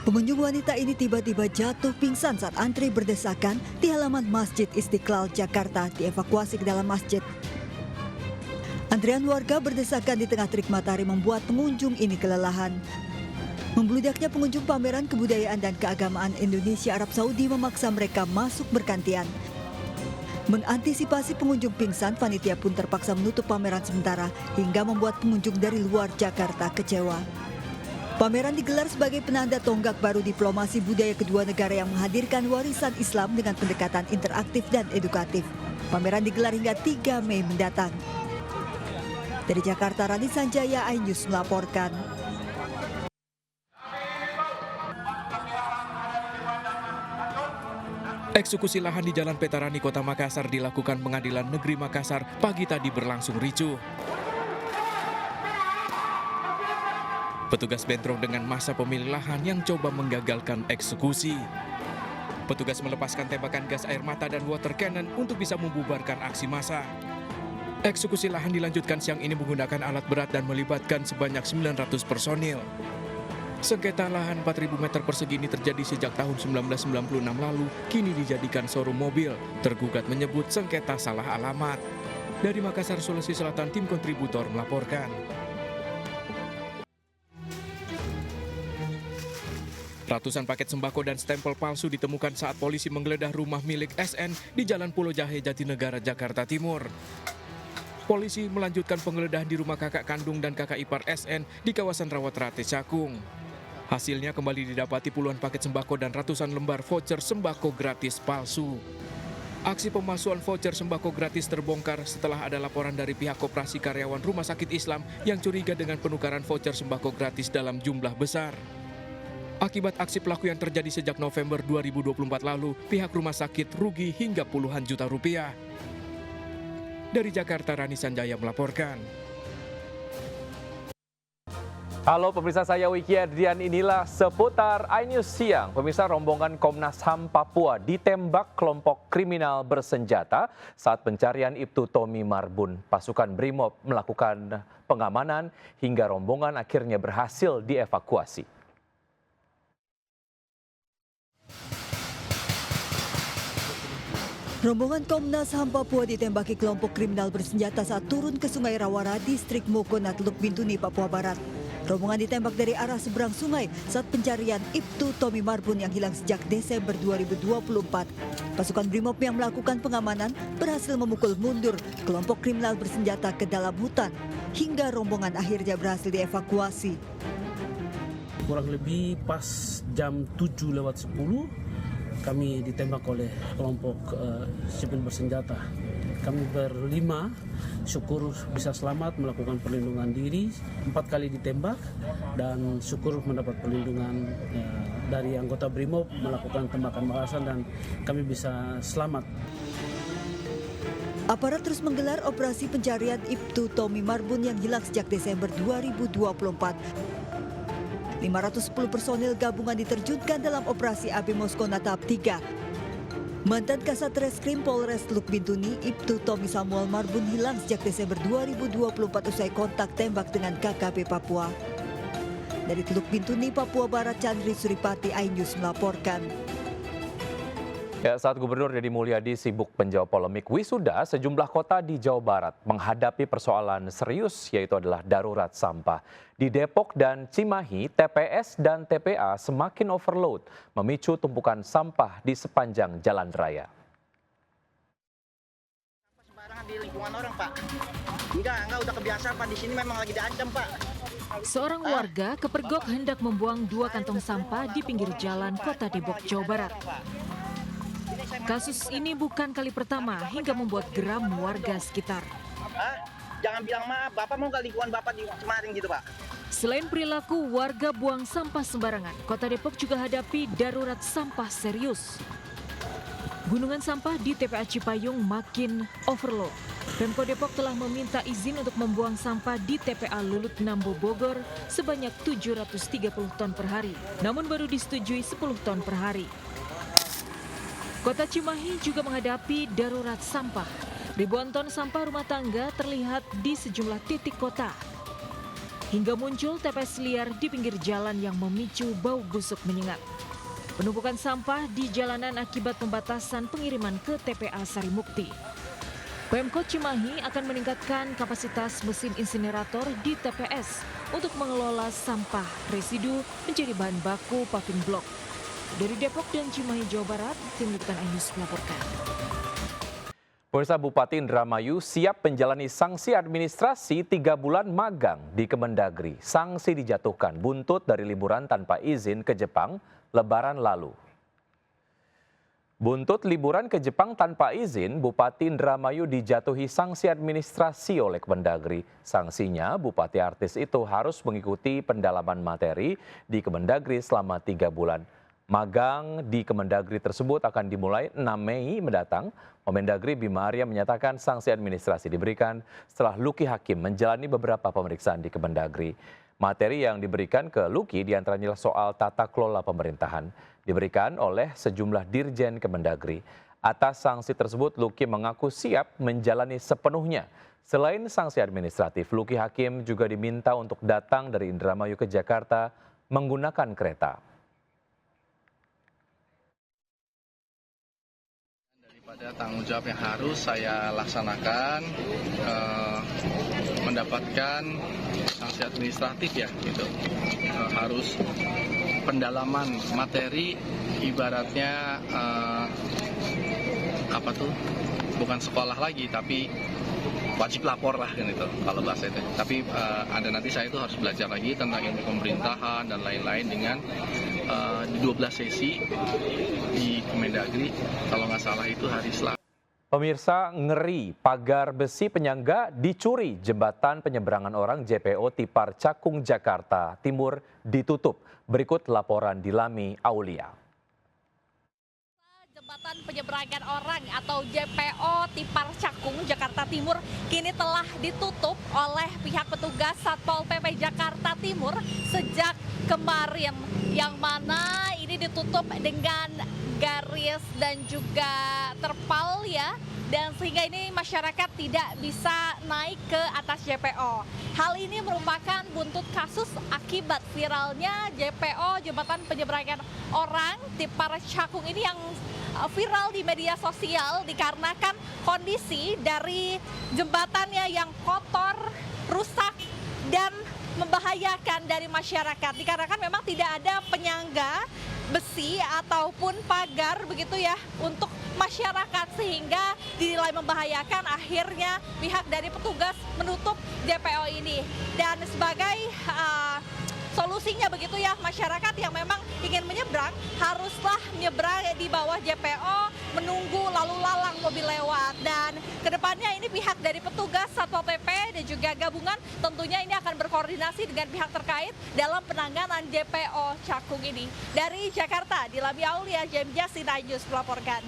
Pengunjung wanita ini tiba-tiba jatuh pingsan saat antri berdesakan di halaman Masjid Istiqlal, Jakarta, dievakuasi ke dalam masjid. Antrian warga berdesakan di tengah terik matahari membuat pengunjung ini kelelahan. Membludaknya pengunjung pameran kebudayaan dan keagamaan Indonesia Arab Saudi memaksa mereka masuk bergantian. Mengantisipasi pengunjung pingsan, panitia pun terpaksa menutup pameran sementara hingga membuat pengunjung dari luar Jakarta kecewa. Pameran digelar sebagai penanda tonggak baru diplomasi budaya kedua negara yang menghadirkan warisan Islam dengan pendekatan interaktif dan edukatif. Pameran digelar hingga 3 Mei mendatang. Dari Jakarta, Rani Sanjaya, iNews melaporkan. Eksekusi lahan di Jalan Petarani, Kota Makassar dilakukan Pengadilan Negeri Makassar pagi tadi berlangsung ricuh. Petugas bentrok dengan massa pemilik lahan yang coba menggagalkan eksekusi. Petugas melepaskan tembakan gas air mata dan water cannon untuk bisa membubarkan aksi massa. Eksekusi lahan dilanjutkan siang ini menggunakan alat berat dan melibatkan sebanyak 900 personil. Sengketa lahan 4.000 meter persegi ini terjadi sejak tahun 1996 lalu, kini dijadikan showroom mobil. Tergugat menyebut sengketa salah alamat. Dari Makassar, Sulawesi Selatan, tim kontributor melaporkan. Ratusan paket sembako dan stempel palsu ditemukan saat polisi menggeledah rumah milik SN di Jalan Pulau Jahe, Jatinegara, Jakarta Timur. Polisi melanjutkan penggeledahan di rumah kakak kandung dan kakak ipar SN di kawasan Rawatrate, Cakung. Hasilnya kembali didapati puluhan paket sembako dan ratusan lembar voucher sembako gratis palsu. Aksi pemalsuan voucher sembako gratis terbongkar setelah ada laporan dari pihak Koperasi Karyawan Rumah Sakit Islam yang curiga dengan penukaran voucher sembako gratis dalam jumlah besar. Akibat aksi pelaku yang terjadi sejak November 2024 lalu, pihak rumah sakit rugi hingga puluhan juta rupiah. Dari Jakarta, Rani Sanjaya melaporkan. Halo pemirsa, saya Wiki Adrian, inilah seputar iNews Siang. Pemirsa, rombongan Komnas HAM Papua ditembak kelompok kriminal bersenjata saat pencarian Ibtu Tommy Marbun. Pasukan Brimob melakukan pengamanan hingga rombongan akhirnya berhasil dievakuasi. Rombongan Komnas HAM Papua ditembaki kelompok kriminal bersenjata saat turun ke Sungai Rawara, distrik Mokonat, Teluk Bintuni, Papua Barat. Rombongan ditembak dari arah seberang sungai saat pencarian Ibtu Tommy Marbun yang hilang sejak Desember 2024. Pasukan Brimob yang melakukan pengamanan berhasil memukul mundur kelompok kriminal bersenjata ke dalam hutan hingga rombongan akhirnya berhasil dievakuasi. Kurang lebih pas jam 7:10 kami ditembak oleh kelompok sipil bersenjata. Kami berlima, syukur bisa selamat melakukan perlindungan diri, 4 kali ditembak dan syukur mendapat perlindungan dari anggota Brimob melakukan tembakan balasan dan kami bisa selamat. Aparat terus menggelar operasi pencarian Ibtu Tommy Marbun yang hilang sejak Desember 2024. 510 personil gabungan diterjunkan dalam operasi AB Moskona tahap 3. Mantan Kasat Reskrim Polres Teluk Bintuni, Ibtu Tommy Samuel Marbun hilang sejak Desember 2024 usai kontak tembak dengan KKP Papua. Dari Teluk Bintuni, Papua Barat, Chandri Suripati, iNews melaporkan. Ya, saat Gubernur Deddy Mulyadi sibuk menjawab polemik wisuda, sejumlah kota di Jawa Barat menghadapi persoalan serius, yaitu adalah darurat sampah. Di Depok dan Cimahi, TPS dan TPA semakin overload, memicu tumpukan sampah di sepanjang jalan raya. Sembarangan di lingkungan orang, Pak. Enggak udah kebiasaan, Pak. Di sini memang lagi diancam, Pak. Seorang warga kepergok hendak membuang 2 kantong sampah di pinggir jalan Kota Depok, Jawa Barat. Kasus ini bukan kali pertama hingga membuat geram warga sekitar. Jangan bilang maaf, Bapak mau ke lingkungan Bapak di kemarin gitu, Pak. Selain perilaku warga buang sampah sembarangan, Kota Depok juga hadapi darurat sampah serius. Gunungan sampah di TPA Cipayung makin overload. Pemkot Depok telah meminta izin untuk membuang sampah di TPA Lulut Nambo Bogor sebanyak 730 ton per hari. Namun baru disetujui 10 ton per hari. Kota Cimahi juga menghadapi darurat sampah. Ribuan ton sampah rumah tangga terlihat di sejumlah titik kota. Hingga muncul TPS liar di pinggir jalan yang memicu bau busuk menyengat. Penumpukan sampah di jalanan akibat pembatasan pengiriman ke TPA Sarimukti. Pemkot Cimahi akan meningkatkan kapasitas mesin insinerator di TPS untuk mengelola sampah residu menjadi bahan baku paving block. Dari Depok dan Cimahi, Jawa Barat, Tim Liputan iNews melaporkan. Pemirsa, Bupati Indramayu siap menjalani sanksi administrasi 3 bulan magang di Kemendagri. Sanksi dijatuhkan buntut dari liburan tanpa izin ke Jepang Lebaran lalu. Buntut liburan ke Jepang tanpa izin, Bupati Indramayu dijatuhi sanksi administrasi oleh Kemendagri. Sanksinya, Bupati artis itu harus mengikuti pendalaman materi di Kemendagri selama 3 bulan. Magang di Kemendagri tersebut akan dimulai 6 Mei mendatang. Mendagri Bima Arya menyatakan sanksi administrasi diberikan setelah Luki Hakim menjalani beberapa pemeriksaan di Kemendagri. Materi yang diberikan ke Luki diantaranya soal tata kelola pemerintahan, diberikan oleh sejumlah dirjen Kemendagri. Atas sanksi tersebut, Luki mengaku siap menjalani sepenuhnya. Selain sanksi administratif, Luki Hakim juga diminta untuk datang dari Indramayu ke Jakarta menggunakan kereta. Pada tanggung jawab yang harus saya laksanakan, mendapatkan sanksi administratif ya, gitu. Harus pendalaman materi, ibaratnya bukan sekolah lagi, tapi wajib lapor lah kan itu kalau bahasa itu. Tapi ada nanti saya itu harus belajar lagi tentang ilmu pemerintahan dan lain-lain dengan di 12 sesi di Kemendagri, kalau nggak salah itu hari Selasa. Pemirsa, ngeri, pagar besi penyangga dicuri, jembatan penyeberangan orang JPO Tipar Cakung Jakarta Timur ditutup. Berikut laporan Dilami Aulia. Jembatan penyeberangan orang atau JPO Tipar Cakung Jakarta Timur kini telah ditutup oleh pihak petugas Satpol PP Jakarta Timur sejak kemarin, yang mana ini ditutup dengan garis dan juga terpal ya, dan sehingga ini masyarakat tidak bisa naik ke atas JPO. Hal ini merupakan buntut kasus akibat viralnya JPO Jembatan Penyeberangan Orang Tipar Cakung ini yang viral di media sosial dikarenakan kondisi dari jembatannya yang kotor, rusak, dan membahayakan dari masyarakat. Dikarenakan memang tidak ada penyangga besi ataupun pagar begitu ya untuk masyarakat, sehingga dinilai membahayakan. Akhirnya pihak dari petugas menutup JPO ini, dan sebagai solusinya begitu ya, masyarakat yang memang ingin menyeberang haruslah menyeberang di bawah JPO, menunggu lalu lalang mobil lewat. Dan kedepannya ini pihak dari petugas Satpol PP dan juga gabungan tentunya ini akan berkoordinasi dengan pihak terkait dalam penanganan JPO Cakung ini. Dari Jakarta, Dilami Aulia, James Jasin iNews melaporkan.